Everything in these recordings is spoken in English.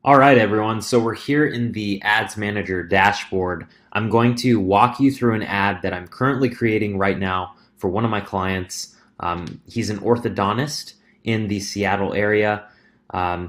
All right, everyone. So we're here in the Ads Manager dashboard. I'm going to walk you through an ad that I'm currently creating right now for one of my clients. He's an orthodontist in the Seattle area.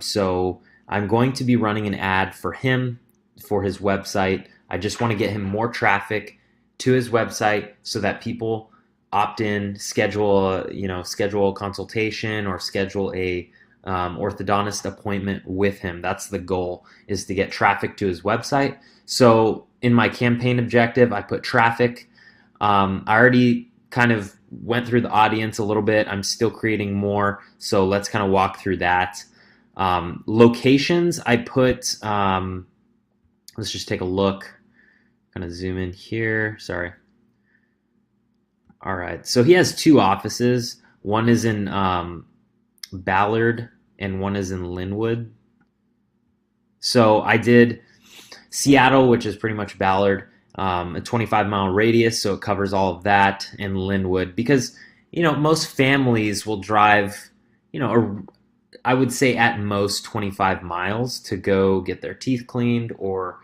So I'm going to be running an ad for him for his website. I just want to get him more traffic to his website so that people opt in, schedule a consultation or schedule a orthodontist appointment with him. That's the goal, is to get traffic to his website. So in my campaign objective, I put traffic. I already kind of went through the audience a little bit. I'm still creating more. So let's kind of walk through that. Locations, I put, let's just take a look. Kind of zoom in here. Sorry. All right. So he has two offices. One is in Ballard and one is in Linwood. So I did Seattle, which is pretty much Ballard, a 25-mile radius, so it covers all of that, and Linwood, because most families will drive, I would say at most 25 miles to go get their teeth cleaned or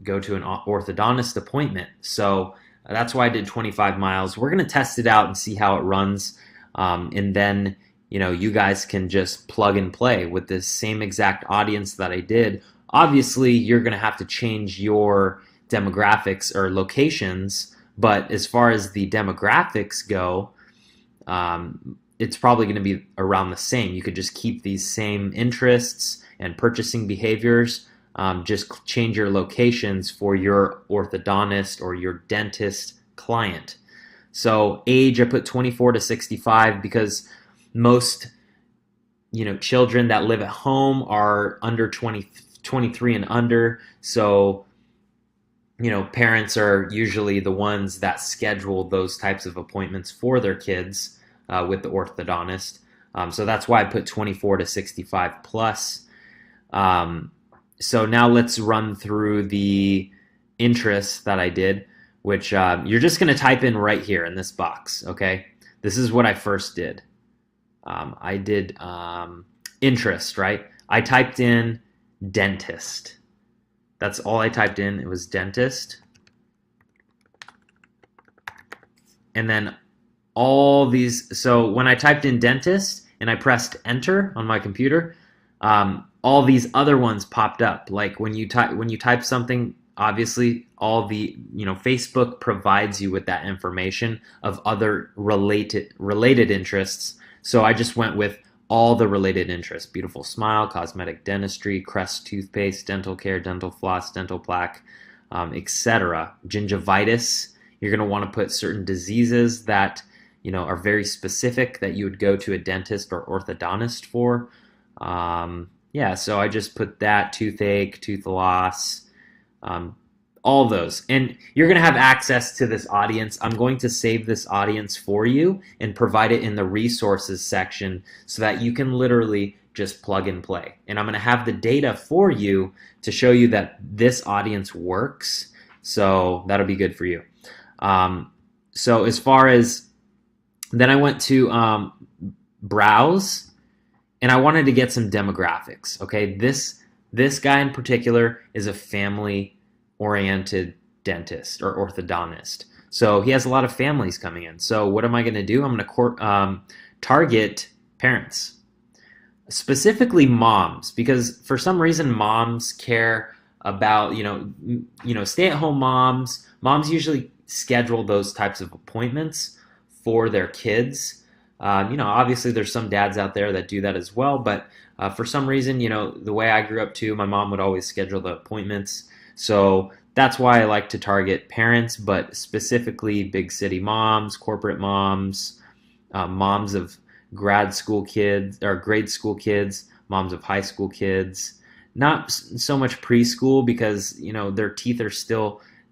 go to an orthodontist appointment. So that's why I did 25 miles. We're going to test it out and see how it runs, and then you guys can just plug and play with the same exact audience that I did. Obviously, you're going to have to change your demographics or locations, but as far as the demographics go, it's probably going to be around the same. You could just keep these same interests and purchasing behaviors, just change your locations for your orthodontist or your dentist client. So age, I put 24 to 65 because most children that live at home are under 23 and under. So parents are usually the ones that schedule those types of appointments for their kids with the orthodontist. So that's why I put 24 to 65 plus. So now let's run through the interests that I did, which you're just going to type in right here in this box. Okay, this is what I first did. I did interest, right? I typed in dentist. That's all I typed in. It was dentist. And then all these, so when I typed in dentist and I pressed enter on my computer, all these other ones popped up. Like when you type something, obviously all the, Facebook provides you with that information of other related interests. So I just went with all the related interests: beautiful smile, cosmetic dentistry, Crest toothpaste, dental care, dental floss, dental plaque, etc. Gingivitis, you're going to want to put certain diseases that are very specific that you would go to a dentist or orthodontist for. Yeah, so I just put that: toothache, tooth loss, all those. And you're going to have access to this audience. I'm going to save this audience for you and provide it in the resources section so that you can literally just plug and play. And I'm going to have the data for you to show you that this audience works. So that'll be good for you. So as far as, then I went to browse, and I wanted to get some demographics. Okay, this guy in particular is a family-oriented dentist or orthodontist. So he has a lot of families coming in. So what am I going to do? I'm going to target parents, specifically moms, because for some reason moms care about stay-at-home moms. Moms usually schedule those types of appointments for their kids. Obviously there's some dads out there that do that as well, but for some reason, the way I grew up too, my mom would always schedule the appointments. So that's why I like to target parents, but specifically big city moms, corporate moms, moms of grad school kids or grade school kids, moms of high school kids. Not so much preschool because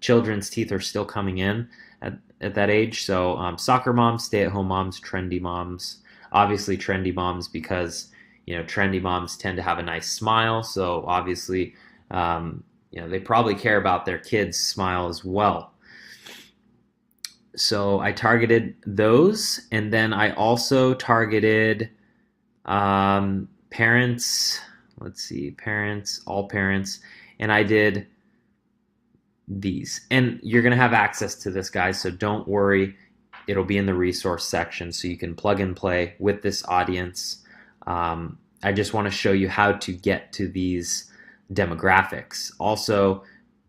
children's teeth are still coming in at that age. So soccer moms, stay-at-home moms, trendy moms. Obviously trendy moms because trendy moms tend to have a nice smile. So obviously they probably care about their kids' smile as well. So I targeted those, and then I also targeted parents. let's see, parents, all parents, and I did these. And you're going to have access to this, guys, so don't worry. It'll be in the resource section, so you can plug and play with this audience. I just want to show you how to get to these demographics. Also,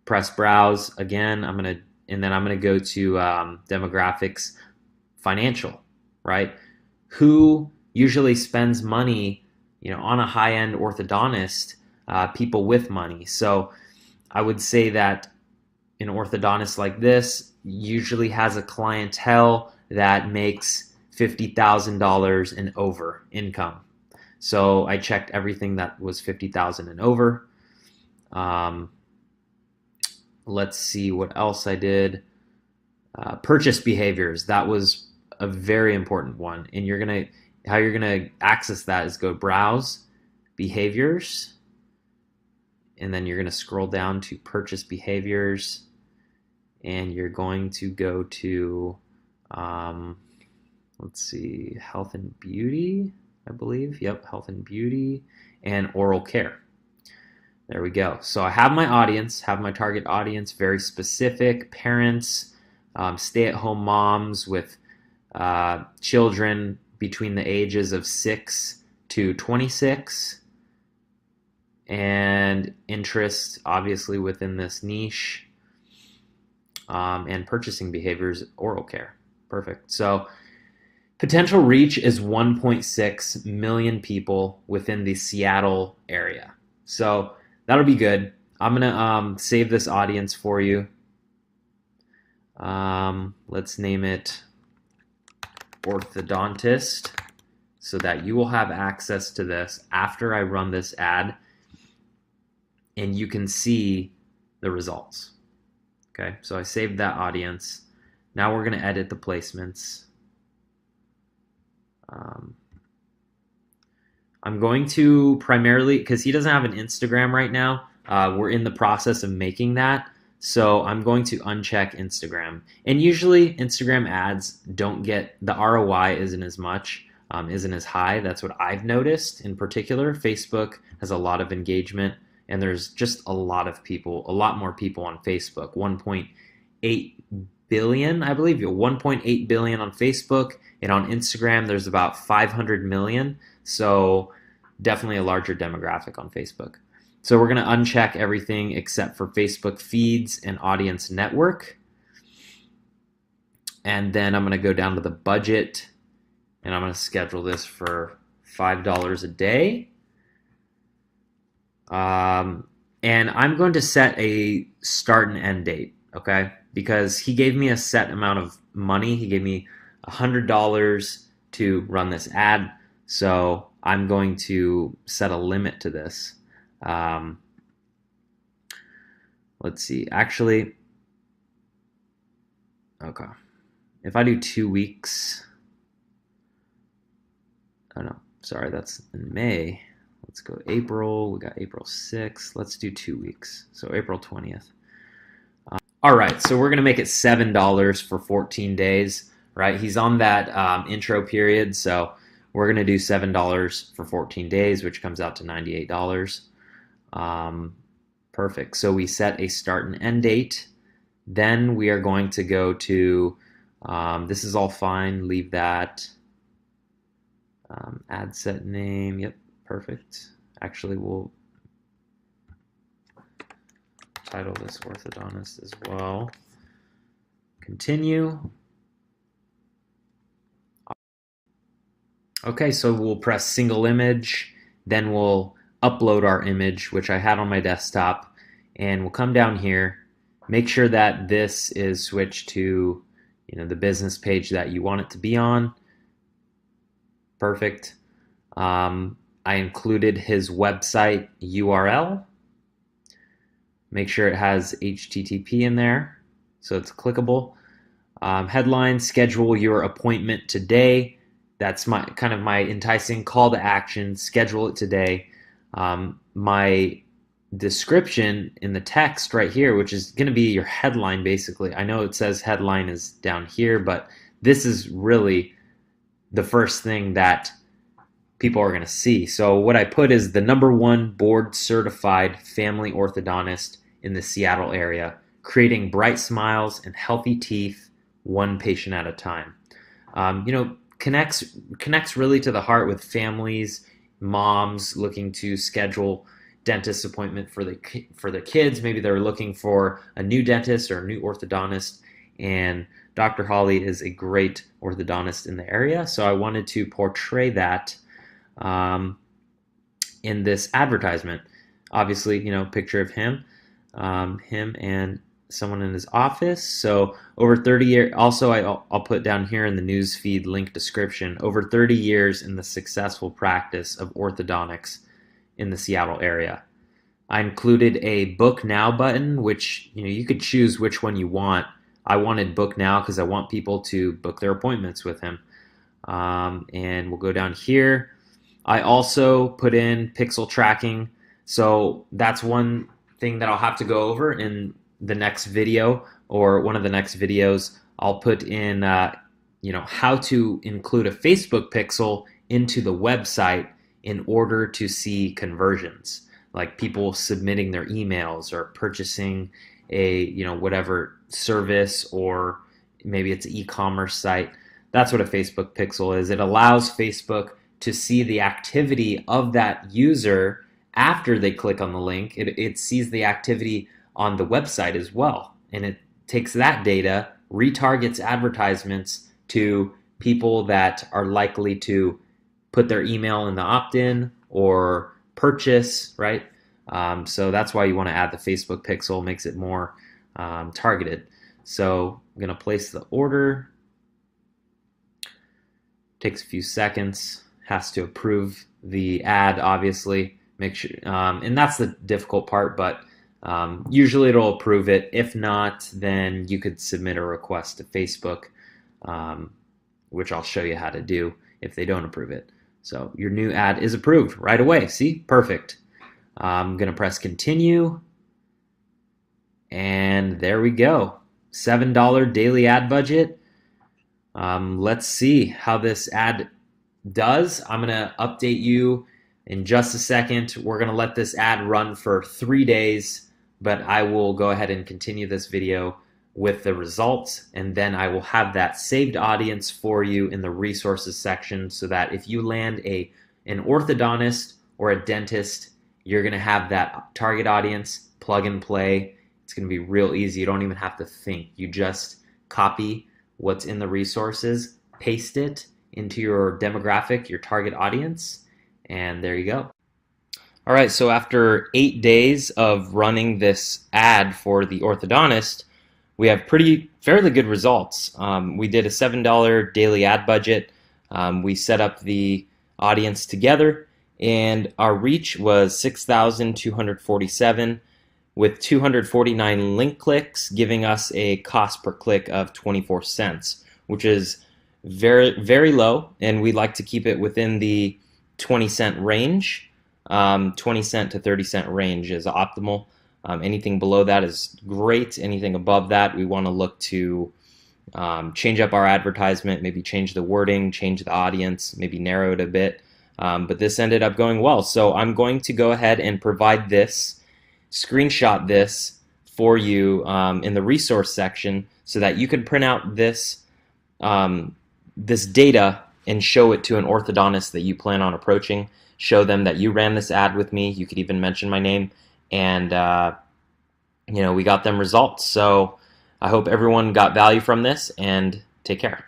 press browse again. And then I'm gonna go to demographics, financial, right? Who usually spends money, on a high-end orthodontist? People with money. So I would say that an orthodontist like this usually has a clientele that makes $50,000 and over income. So I checked everything that was $50,000 and over. Let's see what else I did. Purchase behaviors. That was a very important one. And how you're gonna access that is go browse behaviors, and then you're gonna scroll down to purchase behaviors, and you're going to go to let's see, health and beauty, I believe. Yep, health and beauty and oral care. There we go. So I have my audience, have my target audience, very specific, parents, stay-at-home moms with children between the ages of 6 to 26, and interest obviously within this niche, and purchasing behaviors, oral care. Perfect. So potential reach is 1.6 million people within the Seattle area. So that'll be good. I'm gonna save this audience for you. Let's name it Orthodontist, so that you will have access to this after I run this ad, and you can see the results. Okay, so I saved that audience. Now we're gonna edit the placements. I'm going to primarily, because he doesn't have an Instagram right now, we're in the process of making that, so I'm going to uncheck Instagram. And usually Instagram ads don't get, the ROI isn't as much, isn't as high. That's what I've noticed in particular. Facebook has a lot of engagement, and there's just a lot of people, a lot more people on Facebook. 1.8 billion, I believe, 1.8 billion on Facebook, and on Instagram there's about 500 million. So definitely a larger demographic on Facebook. So we're going to uncheck everything except for Facebook feeds and audience network. And then I'm going to go down to the budget, and I'm going to schedule this for $5 a day. And I'm going to set a start and end date, okay? Because he gave me a set amount of money. He gave me $100 to run this ad. So I'm going to set a limit to this. Let's see, actually, okay. If I do 2 weeks, oh no, sorry, that's in May. Let's go April, we got April 6th. Let's do 2 weeks, so April 20th. All right, so we're gonna make it $7 for 14 days, right? He's on that intro period, so we're gonna do $7 for 14 days, which comes out to $98. Perfect. So we set a start and end date. Then we are going to go to, this is all fine, leave that. Ad set name, yep, perfect. Actually, we'll title this Orthodontist as well. Continue. Okay, so we'll press single image, then we'll upload our image, which I had on my desktop, and we'll come down here, make sure that this is switched to, the business page that you want it to be on. Perfect. I included his website URL. Make sure it has HTTP in there, so it's clickable. Headline, schedule your appointment today. That's my kind of my enticing call to action. Schedule it today. My description in the text right here, which is going to be your headline basically. I know it says headline is down here, but this is really the first thing that people are going to see. So what I put is the #1 board certified family orthodontist in the Seattle area, creating bright smiles and healthy teeth, one patient at a time. Connects really to the heart with families, moms looking to schedule dentist appointment for their kids. Maybe they're looking for a new dentist or a new orthodontist, and Dr. Holly is a great orthodontist in the area. So I wanted to portray that in this advertisement. Obviously, picture of him and someone in his office. So over 30 years, also I'll put down here in the news feed link description, over 30 years in the successful practice of orthodontics in the Seattle area. I included a book now button, which you could choose which one you want. I wanted book now because I want people to book their appointments with him. And we'll go down here. I also put in pixel tracking. So that's one thing that I'll have to go over in the next video, or one of the next videos. I'll put in how to include a Facebook pixel into the website in order to see conversions, like people submitting their emails or purchasing a whatever service, or maybe it's an e-commerce site. That's what a Facebook pixel is. It allows Facebook to see the activity of that user after they click on the link. It sees the activity on the website as well, and it takes that data, retargets advertisements to people that are likely to put their email in the opt-in or purchase, right? So that's why you want to add the Facebook pixel. Makes it more targeted. So I'm going to place the order. Takes a few seconds. Has to approve the ad, obviously. Make sure, and that's the difficult part, but usually it'll approve it. If not, then you could submit a request to Facebook, which I'll show you how to do if they don't approve it. So your new ad is approved right away. See? Perfect. I'm going to press continue. And there we go. $7 daily ad budget. Let's see how this ad does. I'm going to update you in just a second. We're going to let this ad run for 3 days, but I will go ahead and continue this video with the results, and then I will have that saved audience for you in the resources section, so that if you land an orthodontist or a dentist, you're going to have that target audience, plug and play. It's going to be real easy. You don't even have to think. You just copy what's in the resources, paste it into your demographic, your target audience, and there you go. All right, so after 8 days of running this ad for the orthodontist, we have fairly good results. We did a $7 daily ad budget. We set up the audience together, and our reach was 6,247 with 249 link clicks, giving us a cost per click of 24 cents, which is very, very low, and we like to keep it within the 20-cent range. 20-cent to 30-cent range is optimal. Anything below that is great. Anything above that, we want to look to change up our advertisement, maybe change the wording, change the audience, maybe narrow it a bit. But this ended up going well. So I'm going to go ahead and provide this, screenshot this for you in the resource section, so that you can print out this data and show it to an orthodontist that you plan on approaching. Show them that you ran this ad with me. You could even mention my name, and we got them results. So I hope everyone got value from this, and take care.